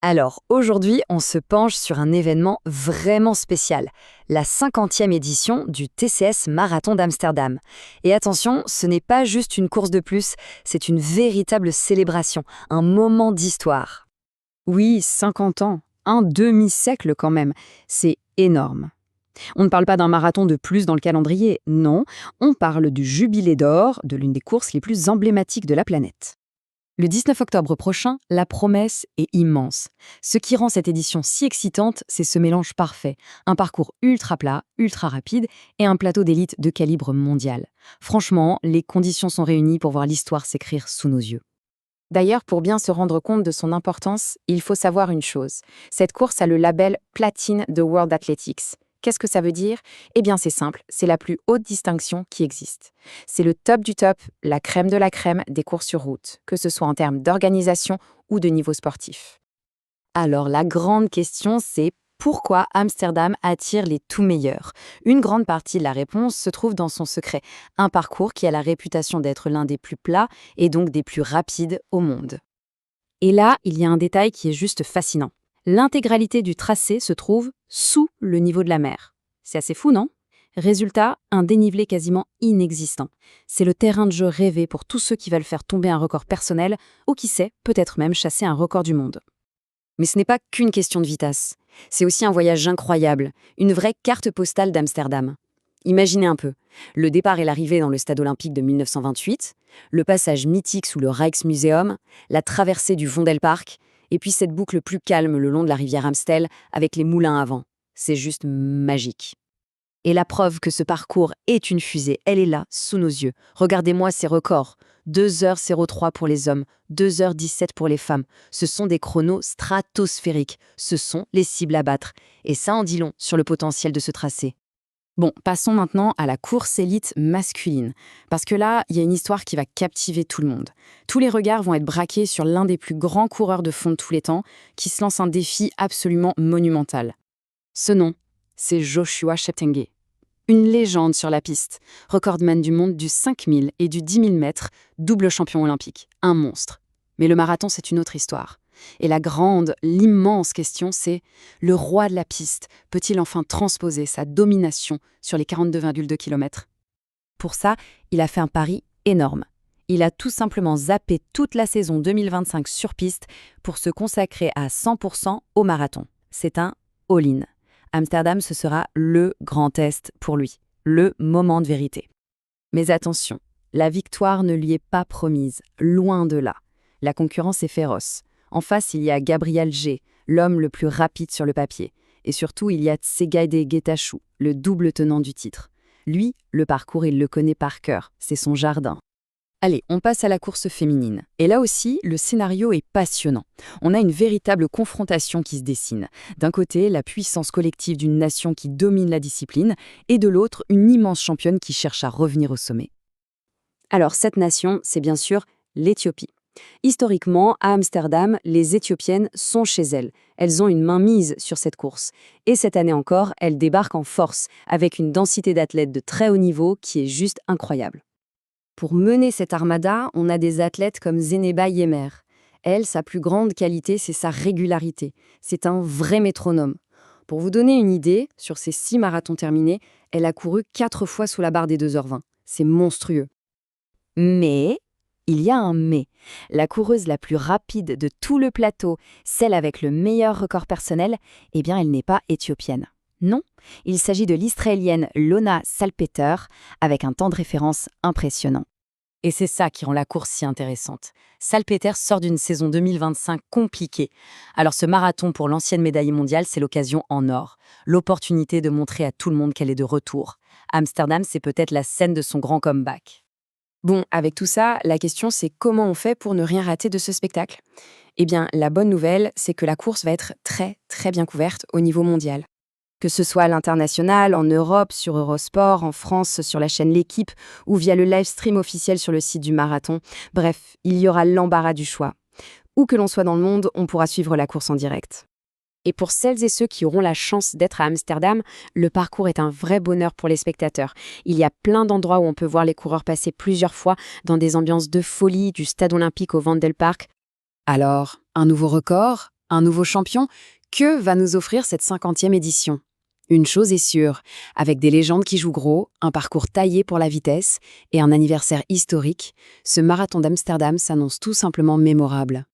Alors, aujourd'hui, on se penche sur un événement vraiment spécial, la 50e édition du TCS Marathon d'Amsterdam. Et attention, ce n'est pas juste une course de plus, c'est une véritable célébration, un moment d'histoire. Oui, 50 ans, un demi-siècle quand même, c'est énorme. On ne parle pas d'un marathon de plus dans le calendrier, non, on parle du jubilé d'or de l'une des courses les plus emblématiques de la planète. Le 19 octobre prochain, la promesse est immense. Ce qui rend cette édition si excitante, c'est ce mélange parfait. Un parcours ultra plat, ultra rapide et un plateau d'élite de calibre mondial. Franchement, les conditions sont réunies pour voir l'histoire s'écrire sous nos yeux. D'ailleurs, pour bien se rendre compte de son importance, il faut savoir une chose. Cette course a le label Platine de World Athletics. Qu'est-ce que ça veut dire? Eh bien, c'est simple, c'est la plus haute distinction qui existe. C'est le top du top, la crème de la crème des courses sur route, que ce soit en termes d'organisation ou de niveau sportif. Alors, la grande question, c'est pourquoi Amsterdam attire les tout meilleurs? Une grande partie de la réponse se trouve dans son secret, un parcours qui a la réputation d'être l'un des plus plats et donc des plus rapides au monde. Et là, il y a un détail qui est juste fascinant. L'intégralité du tracé se trouve sous le niveau de la mer. C'est assez fou, non? Résultat, un dénivelé quasiment inexistant. C'est le terrain de jeu rêvé pour tous ceux qui veulent faire tomber un record personnel ou qui sait, peut-être même chasser un record du monde. Mais ce n'est pas qu'une question de vitesse. C'est aussi un voyage incroyable, une vraie carte postale d'Amsterdam. Imaginez un peu, le départ et l'arrivée dans le stade olympique de 1928, le passage mythique sous le Rijksmuseum, la traversée du Vondelpark, et puis cette boucle plus calme le long de la rivière Amstel avec les moulins à vent. C'est juste magique. Et la preuve que ce parcours est une fusée, elle est là, sous nos yeux. Regardez-moi ces records. 2h03 pour les hommes, 2h17 pour les femmes. Ce sont des chronos stratosphériques. Ce sont les cibles à battre. Et ça en dit long sur le potentiel de ce tracé. Bon, passons maintenant à la course élite masculine. Parce que là, il y a une histoire qui va captiver tout le monde. Tous les regards vont être braqués sur l'un des plus grands coureurs de fond de tous les temps, qui se lance un défi absolument monumental. Ce nom, c'est Joshua Cheptegei. Une légende sur la piste, recordman du monde du 5000 et du 10 000 mètres, double champion olympique, un monstre. Mais le marathon, c'est une autre histoire. Et la grande, l'immense question, c'est le roi de la piste peut-il enfin transposer sa domination sur les 42,2 km? Pour ça, il a fait un pari énorme. Il a tout simplement zappé toute la saison 2025 sur piste pour se consacrer à 100% au marathon. C'est un all-in. Amsterdam, ce sera le grand test pour lui, le moment de vérité. Mais attention, la victoire ne lui est pas promise, loin de là. La concurrence est féroce. En face, il y a Gabriel G, l'homme le plus rapide sur le papier. Et surtout, il y a Tsegayde Getachew, le double tenant du titre. Lui, le parcours, il le connaît par cœur, c'est son jardin. Allez, on passe à la course féminine. Et là aussi, le scénario est passionnant. On a une véritable confrontation qui se dessine. D'un côté, la puissance collective d'une nation qui domine la discipline, et de l'autre, une immense championne qui cherche à revenir au sommet. Alors, cette nation, c'est bien sûr l'Éthiopie. Historiquement, à Amsterdam, les Éthiopiennes sont chez elles. Elles ont une mainmise sur cette course. Et cette année encore, elles débarquent en force, avec une densité d'athlètes de très haut niveau qui est juste incroyable. Pour mener cette armada, on a des athlètes comme Zeneba Yemer. Elle, sa plus grande qualité, c'est sa régularité. C'est un vrai métronome. Pour vous donner une idée, sur ses 6 marathons terminés, elle a couru 4 fois sous la barre des 2h20. C'est monstrueux. Mais il y a un mais. La coureuse la plus rapide de tout le plateau, celle avec le meilleur record personnel, eh bien, elle n'est pas éthiopienne. Non, il s'agit de l'Israélienne Lona Salpeter, avec un temps de référence impressionnant. Et c'est ça qui rend la course si intéressante. Salpeter sort d'une saison 2025 compliquée. Alors ce marathon pour l'ancienne médaille mondiale, c'est l'occasion en or. L'opportunité de montrer à tout le monde qu'elle est de retour. Amsterdam, c'est peut-être la scène de son grand comeback. Bon, avec tout ça, la question c'est comment on fait pour ne rien rater de ce spectacle? Eh bien, la bonne nouvelle, c'est que la course va être très, très bien couverte au niveau mondial. Que ce soit à l'international, en Europe, sur Eurosport, en France, sur la chaîne L'Équipe, ou via le live stream officiel sur le site du marathon. Bref, il y aura l'embarras du choix. Où que l'on soit dans le monde, on pourra suivre la course en direct. Et pour celles et ceux qui auront la chance d'être à Amsterdam, le parcours est un vrai bonheur pour les spectateurs. Il y a plein d'endroits où on peut voir les coureurs passer plusieurs fois dans des ambiances de folie, du stade olympique au Vondelpark. Alors, un nouveau record? Un nouveau champion? Que va nous offrir cette 50e édition? Une chose est sûre, avec des légendes qui jouent gros, un parcours taillé pour la vitesse et un anniversaire historique, ce marathon d'Amsterdam s'annonce tout simplement mémorable.